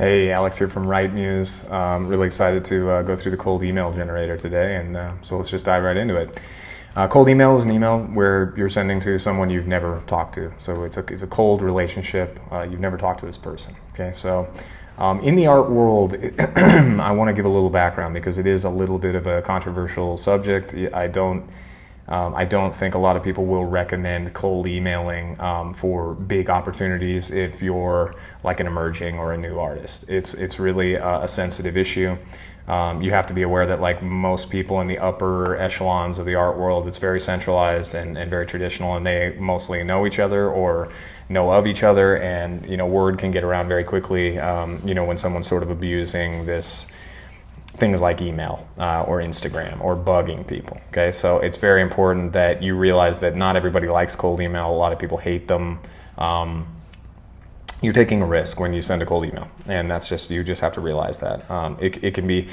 Hey, Alex here from Right News. Really excited to go through the cold email generator today, and so let's just dive right into it. Cold email is an email where you're sending to someone you've never talked to. So it's a cold relationship. You've never talked to this person. Okay, so in the art world, I want to give a little background because it is a little bit of a controversial subject. I don't think a lot of people will recommend cold emailing for big opportunities if you're like an emerging or a new artist. It's really a sensitive issue. You have to be aware that like most people in the upper echelons of the art world, it's very centralized and very traditional, and they mostly know each other or know of each other, and word can get around very quickly when someone's sort of abusing this things like email or Instagram or bugging people. Okay, so it's very important that you realize that not everybody likes cold email. A lot of people hate them. You're taking a risk when you send a cold email, and you just have to realize that. It can be,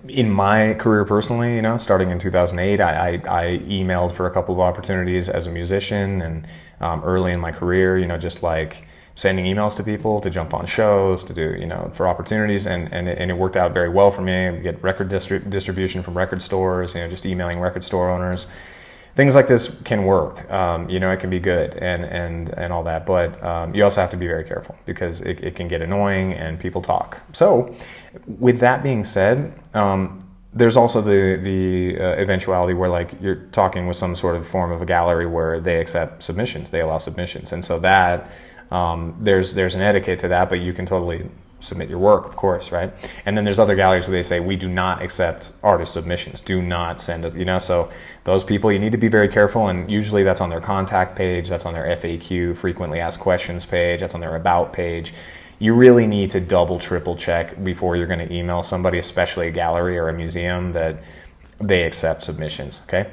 in my career personally, starting in 2008, I emailed for a couple of opportunities as a musician, and early in my career, just like sending emails to people to jump on shows, to do, for opportunities, and it worked out very well for me. I get record distribution from record stores, just emailing record store owners. Things like this can work, it can be good and all that, but you also have to be very careful because it can get annoying and people talk. So with that being said, there's also the eventuality where like you're talking with some sort of form of a gallery where they accept submissions, they allow submissions, and so that there's an etiquette to that, but you can totally submit your work, of course, right? And then there's other galleries where they say, we do not accept artist submissions, do not send us, so those people, you need to be very careful, and usually that's on their contact page, that's on their FAQ, frequently asked questions page, that's on their about page. You really need to double, triple check before you're going to email somebody, especially a gallery or a museum, that they accept submissions, okay?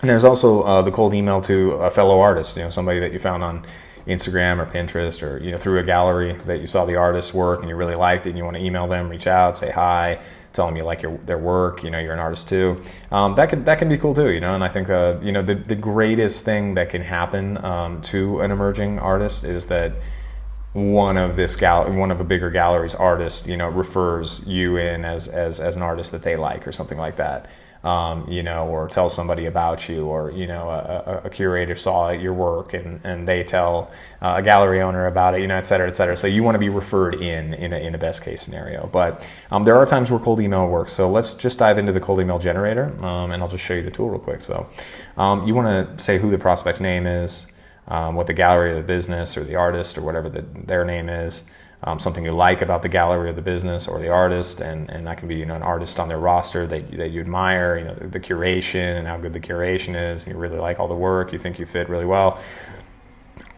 And there's also the cold email to a fellow artist, somebody that you found on Instagram or Pinterest, or through a gallery that you saw the artist's work and you really liked it and you want to email them, reach out, say hi, tell them you like their work, you're an artist too. That can be cool too, and I think the greatest thing that can happen to an emerging artist is that one of a bigger gallery's artists refers you in as an artist that they like or something like that. Or tell somebody about you, or a curator saw your work and they tell a gallery owner about it, et cetera, et cetera. So you want to be referred in a best case scenario. But there are times where cold email works. So let's just dive into the cold email generator, and I'll just show you the tool real quick. So you want to say who the prospect's name is, what the gallery or the business or the artist or whatever their name is. Something you like about the gallery or the business or the artist, and that can be an artist on their roster that you admire, the curation and how good the curation is, and you really like all the work, you think you fit really well.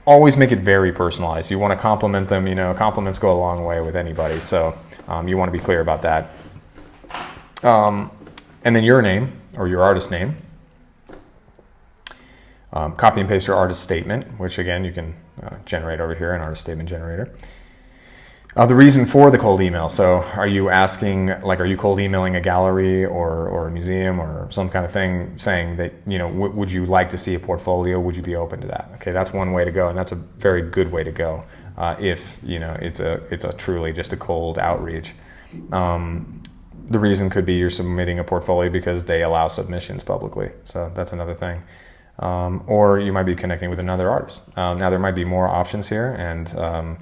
Always make it very personalized. You want to compliment them, compliments go a long way with anybody, so you want to be clear about that. And then your name or your artist name. Copy and paste your artist statement, which again you can generate over here, an artist statement generator. The reason for the cold email. So are you cold emailing a gallery or a museum or some kind of thing saying that, would you like to see a portfolio? Would you be open to that? Okay, that's one way to go, and that's a very good way to go if, it's a truly just a cold outreach. The reason could be you're submitting a portfolio because they allow submissions publicly. So that's another thing. Or you might be connecting with another artist. Now there might be more options here, and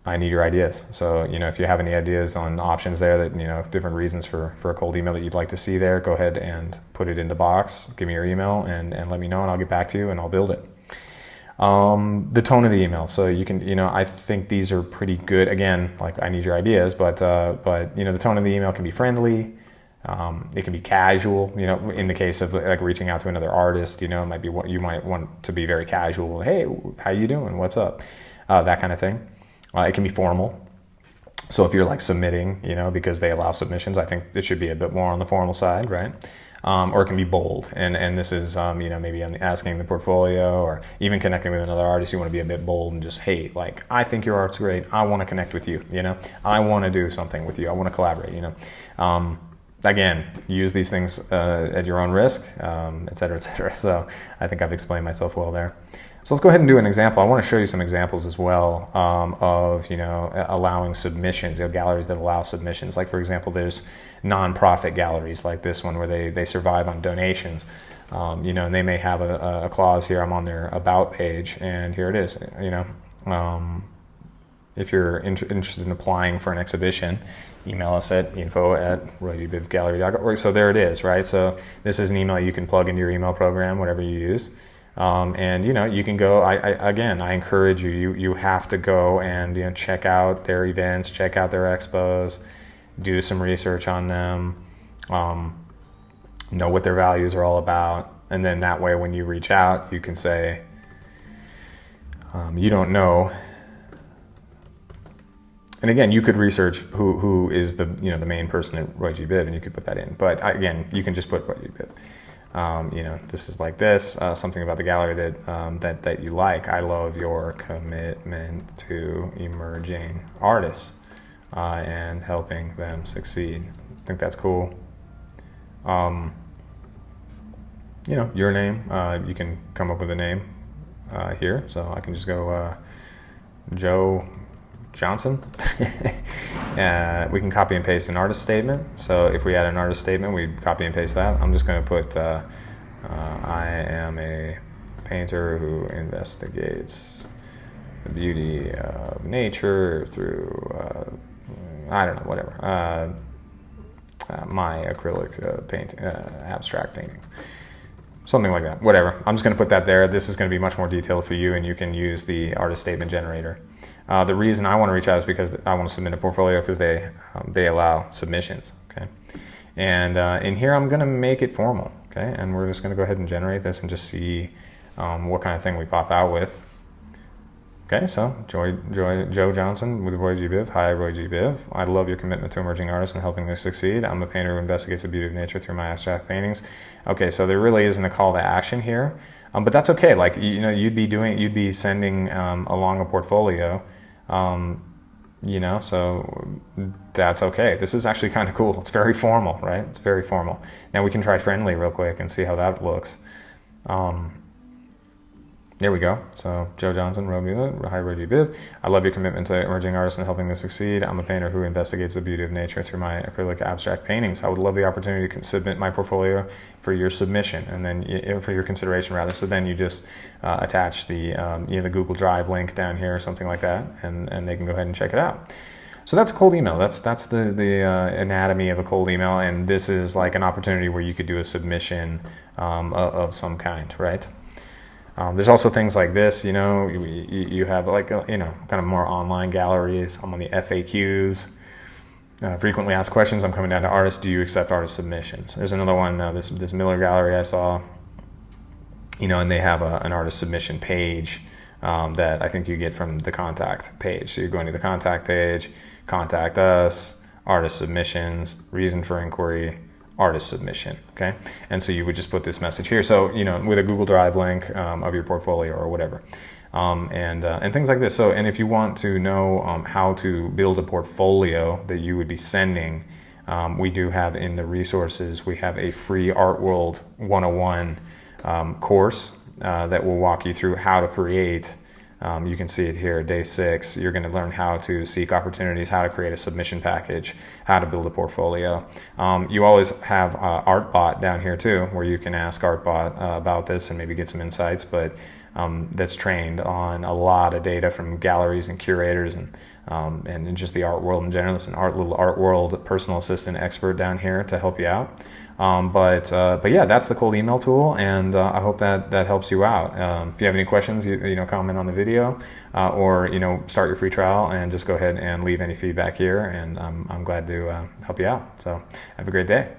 I need your ideas. So, if you have any ideas on options there that, different reasons for a cold email that you'd like to see there, go ahead and put it in the box, give me your email and let me know, and I'll get back to you and I'll build it. The tone of the email. So you can, I think these are pretty good. Again, like I need your ideas, but the tone of the email can be friendly. It can be casual, in the case of like reaching out to another artist, it might be what you might want to be very casual. Hey, how you doing? What's up? That kind of thing. It can be formal. So if you're like submitting, because they allow submissions, I think it should be a bit more on the formal side, right? Or it can be bold. And this is, maybe asking the portfolio or even connecting with another artist. You want to be a bit bold and just, hey, like, I think your art's great. I want to connect with you, I want to do something with you. I want to collaborate, Again, use these things at your own risk, et cetera, et cetera. So I think I've explained myself well there. So let's go ahead and do an example. I want to show you some examples as well of allowing submissions, galleries that allow submissions. Like for example, there's nonprofit galleries like this one where they survive on donations. And they may have a clause here. I'm on their about page, and here it is. If you're interested in applying for an exhibition, email us at info@roygbivgallery.org. So there it is, right? So this is an email you can plug into your email program, whatever you use. You can go. I encourage you. You have to go and check out their events, check out their expos, do some research on them, know what their values are all about, and then that way, when you reach out, you can say, you don't know. And again, you could research who is the main person at Roy G. Biv, and you could put that in. But again, you can just put Roy G. Biv. This is like this, something about the gallery that you like. I love your commitment to emerging artists and helping them succeed. I think that's cool. Your name, you can come up with a name here. So I can just go Joe Johnson. We can copy and paste an artist statement. So if we had an artist statement, we'd copy and paste that. I'm just going to put, I am a painter who investigates the beauty of nature through, whatever, my acrylic abstract paintings. Something like that, whatever. I'm just going to put that there. This is going to be much more detailed for you, and you can use the artist statement generator. The reason I want to reach out is because I want to submit a portfolio because they allow submissions, okay? And in here, I'm going to make it formal, okay? And we're just going to go ahead and generate this and just see what kind of thing we pop out with. Okay, so Joe Johnson with Roy G. Biv. Hi, Roy G. Biv. I love your commitment to emerging artists and helping them succeed. I'm a painter who investigates the beauty of nature through my abstract paintings. Okay, so there really isn't a call to action here, but that's okay. Like you'd be sending along a portfolio, so that's okay. This is actually kind of cool. It's very formal, right? It's very formal. Now we can try friendly real quick and see how that looks. There we go. So Joe Johnson, hi Roy G. Biv. I love your commitment to emerging artists and helping them succeed. I'm a painter who investigates the beauty of nature through my acrylic abstract paintings. I would love the opportunity to submit my portfolio for your submission, and then for your consideration rather. So then you just attach the the Google Drive link down here or something like that, and they can go ahead and check it out. So that's a cold email. That's the anatomy of a cold email, and this is like an opportunity where you could do a submission of some kind, right? There's also things like this, you have like, kind of more online galleries. I'm on the FAQs, frequently asked questions. I'm coming down to artists. Do you accept artist submissions? There's another one, this Miller gallery I saw, and they have an artist submission page that I think you get from the contact page. So you're going to the contact page, contact us, artist submissions, reason for inquiry, artist submission, okay? And so you would just put this message here. So, with a Google Drive link of your portfolio or whatever, and things like this. So, and if you want to know how to build a portfolio that you would be sending, we do have in the resources, we have a free Art World 101 course that will walk you through how to create. You can see it here, day 6. You're going to learn how to seek opportunities, how to create a submission package, how to build a portfolio. You always have ArtBot down here too, where you can ask ArtBot about this and maybe get some insights, but that's trained on a lot of data from galleries and curators and just the art world in general. It's an little art world personal assistant expert down here to help you out. But yeah, that's the cold email tool, and I hope that helps you out. If you have any questions, comment on the video, or start your free trial and just go ahead and leave any feedback here, and I'm glad to help you out. So have a great day.